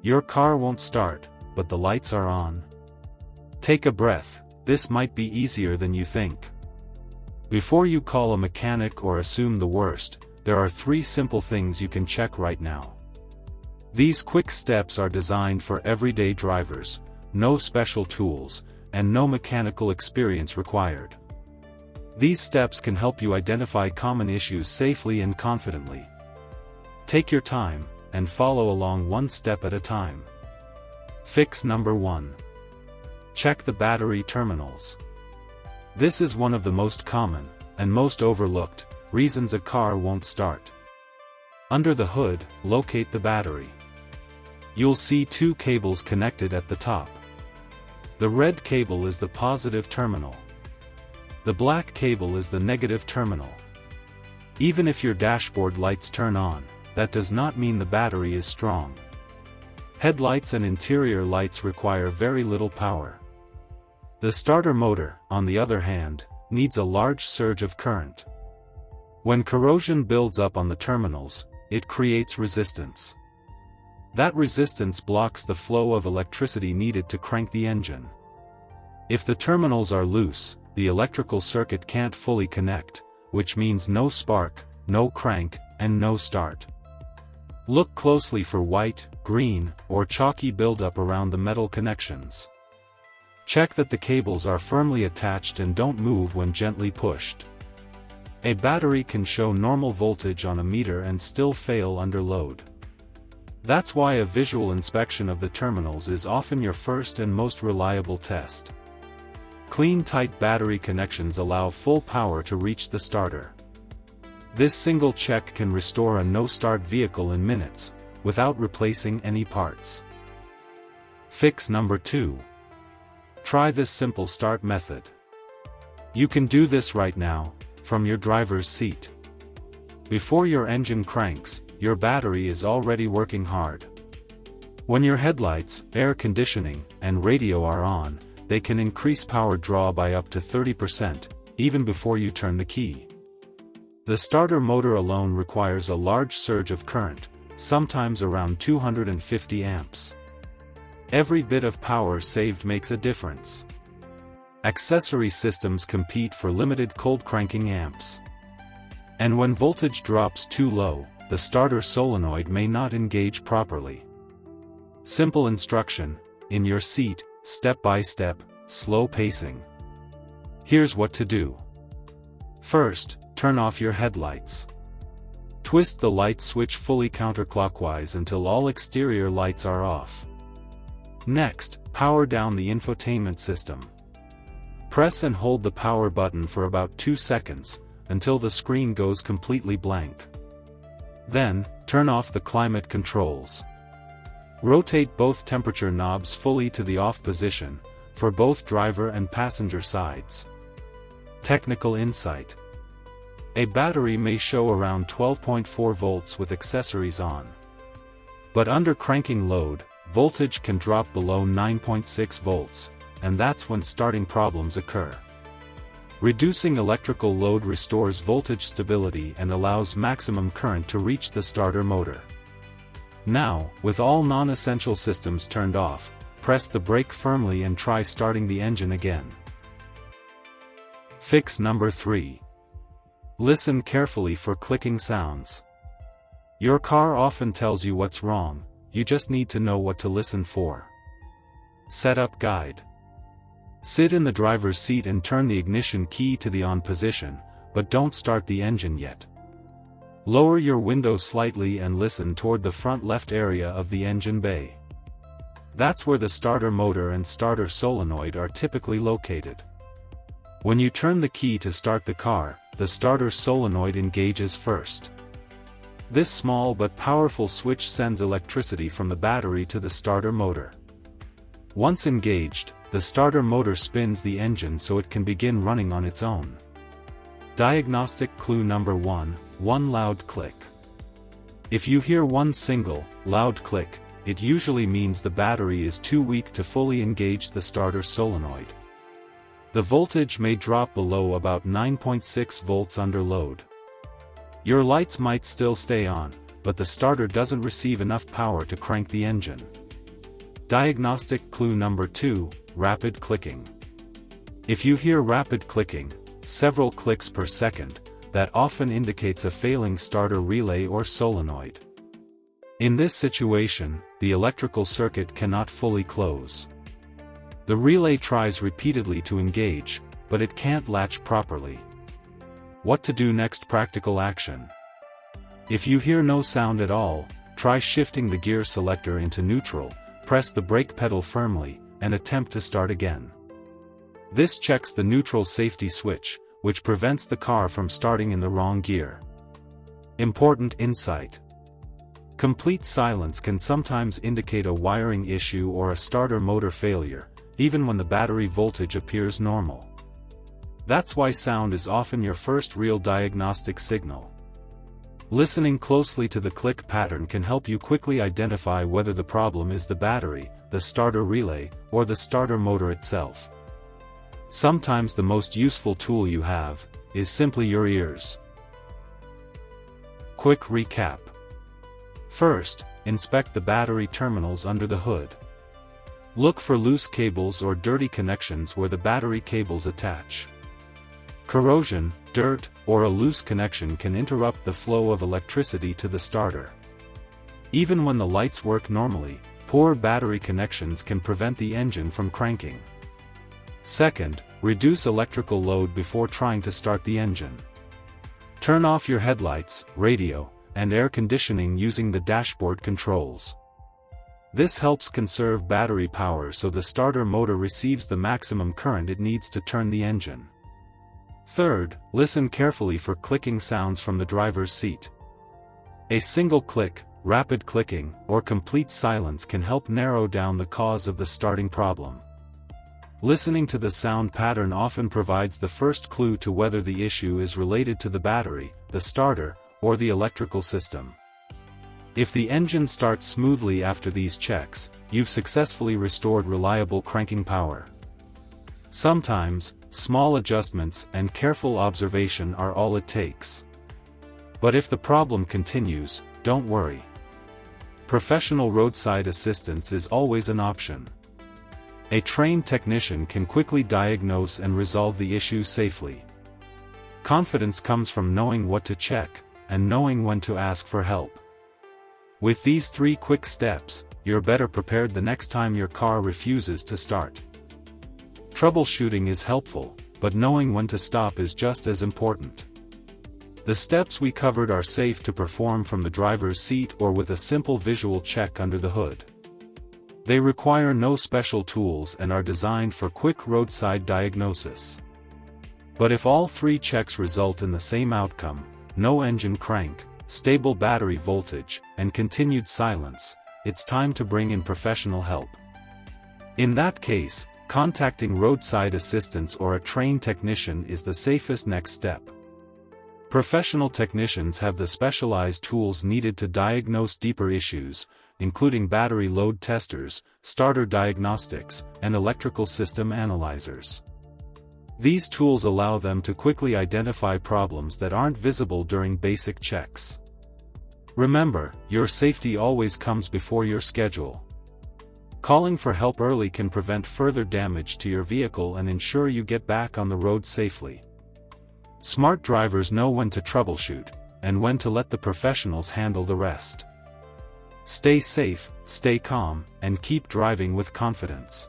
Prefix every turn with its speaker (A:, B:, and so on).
A: Your car won't start, but the lights are on. Take a breath, this might be easier than you think. Before you call a mechanic or assume the worst, there are 3 simple things you can check right now. These quick steps are designed for everyday drivers, no special tools, and no mechanical experience required. These steps can help you identify common issues safely and confidently. Take your time, and follow along one step at a time. Fix number 1. Check the battery terminals. This is one of the most common, and most overlooked, reasons a car won't start. Under the hood, locate the battery. You'll see 2 cables connected at the top. The red cable is the positive terminal. The black cable is the negative terminal. Even if your dashboard lights turn on, that does not mean the battery is strong. Headlights and interior lights require very little power. The starter motor, on the other hand, needs a large surge of current. When corrosion builds up on the terminals, it creates resistance. That resistance blocks the flow of electricity needed to crank the engine. If the terminals are loose, the electrical circuit can't fully connect, which means no spark, no crank, and no start. Look closely for white, green, or chalky buildup around the metal connections. Check that the cables are firmly attached and don't move when gently pushed. A battery can show normal voltage on a meter and still fail under load. That's why a visual inspection of the terminals is often your first and most reliable test. Clean, tight battery connections allow full power to reach the starter. This single check can restore a no-start vehicle in minutes, without replacing any parts. Fix number 2. Try this simple start method. You can do this right now, from your driver's seat. Before your engine cranks, your battery is already working hard. When your headlights, air conditioning, and radio are on, they can increase power draw by up to 30%, even before you turn the key. The starter motor alone requires a large surge of current, sometimes around 250 amps. Every bit of power saved makes a difference. Accessory systems compete for limited cold cranking amps. And when voltage drops too low, the starter solenoid may not engage properly. Simple instruction, in your seat, step by step, slow pacing. Here's what to do. First, turn off your headlights. Twist the light switch fully counterclockwise until all exterior lights are off. Next, power down the infotainment system. Press and hold the power button for about 2 seconds, until the screen goes completely blank. Then, turn off the climate controls. Rotate both temperature knobs fully to the off position, for both driver and passenger sides. Technical insight. A battery may show around 12.4 volts with accessories on. But under cranking load, voltage can drop below 9.6 volts, and that's when starting problems occur. Reducing electrical load restores voltage stability and allows maximum current to reach the starter motor. Now, with all non-essential systems turned off, press the brake firmly and try starting the engine again. Fix number 3. Listen carefully for clicking sounds. Your car often tells you what's wrong, you just need to know what to listen for. Setup guide. Sit in the driver's seat and turn the ignition key to the on position, but don't start the engine yet. Lower your window slightly and listen toward the front left area of the engine bay. That's where the starter motor and starter solenoid are typically located. When you turn the key to start the car, the starter solenoid engages first. This small but powerful switch sends electricity from the battery to the starter motor. Once engaged, the starter motor spins the engine so it can begin running on its own. Diagnostic clue number 1, one loud click. If you hear one single, loud click, it usually means the battery is too weak to fully engage the starter solenoid. The voltage may drop below about 9.6 volts under load. Your lights might still stay on, but the starter doesn't receive enough power to crank the engine. Diagnostic clue number 2, rapid clicking. If you hear rapid clicking, several clicks per second, that often indicates a failing starter relay or solenoid. In this situation, the electrical circuit cannot fully close. The relay tries repeatedly to engage, but it can't latch properly. What to do next? Practical action. If you hear no sound at all, try shifting the gear selector into neutral, press the brake pedal firmly, and attempt to start again. This checks the neutral safety switch, which prevents the car from starting in the wrong gear. Important insight. Complete silence can sometimes indicate a wiring issue or a starter motor failure, even when the battery voltage appears normal. That's why sound is often your first real diagnostic signal. Listening closely to the click pattern can help you quickly identify whether the problem is the battery, the starter relay, or the starter motor itself. Sometimes the most useful tool you have is simply your ears. Quick recap. First, inspect the battery terminals under the hood. Look for loose cables or dirty connections where the battery cables attach. Corrosion, dirt, or a loose connection can interrupt the flow of electricity to the starter. Even when the lights work normally, poor battery connections can prevent the engine from cranking. Second, reduce electrical load before trying to start the engine. Turn off your headlights, radio, and air conditioning using the dashboard controls. This helps conserve battery power so the starter motor receives the maximum current it needs to turn the engine. Third, listen carefully for clicking sounds from the driver's seat. A single click, rapid clicking, or complete silence can help narrow down the cause of the starting problem. Listening to the sound pattern often provides the first clue to whether the issue is related to the battery, the starter, or the electrical system. If the engine starts smoothly after these checks, you've successfully restored reliable cranking power. Sometimes, small adjustments and careful observation are all it takes. But if the problem continues, don't worry. Professional roadside assistance is always an option. A trained technician can quickly diagnose and resolve the issue safely. Confidence comes from knowing what to check, and knowing when to ask for help. With these 3 quick steps, you're better prepared the next time your car refuses to start. Troubleshooting is helpful, but knowing when to stop is just as important. The steps we covered are safe to perform from the driver's seat or with a simple visual check under the hood. They require no special tools and are designed for quick roadside diagnosis. But if all 3 checks result in the same outcome, no engine crank, stable battery voltage, and continued silence, it's time to bring in professional help. In that case, contacting roadside assistance or a trained technician is the safest next step. Professional technicians have the specialized tools needed to diagnose deeper issues, including battery load testers, starter diagnostics, and electrical system analyzers. These tools allow them to quickly identify problems that aren't visible during basic checks. Remember, your safety always comes before your schedule. Calling for help early can prevent further damage to your vehicle and ensure you get back on the road safely. Smart drivers know when to troubleshoot, and when to let the professionals handle the rest. Stay safe, stay calm, and keep driving with confidence.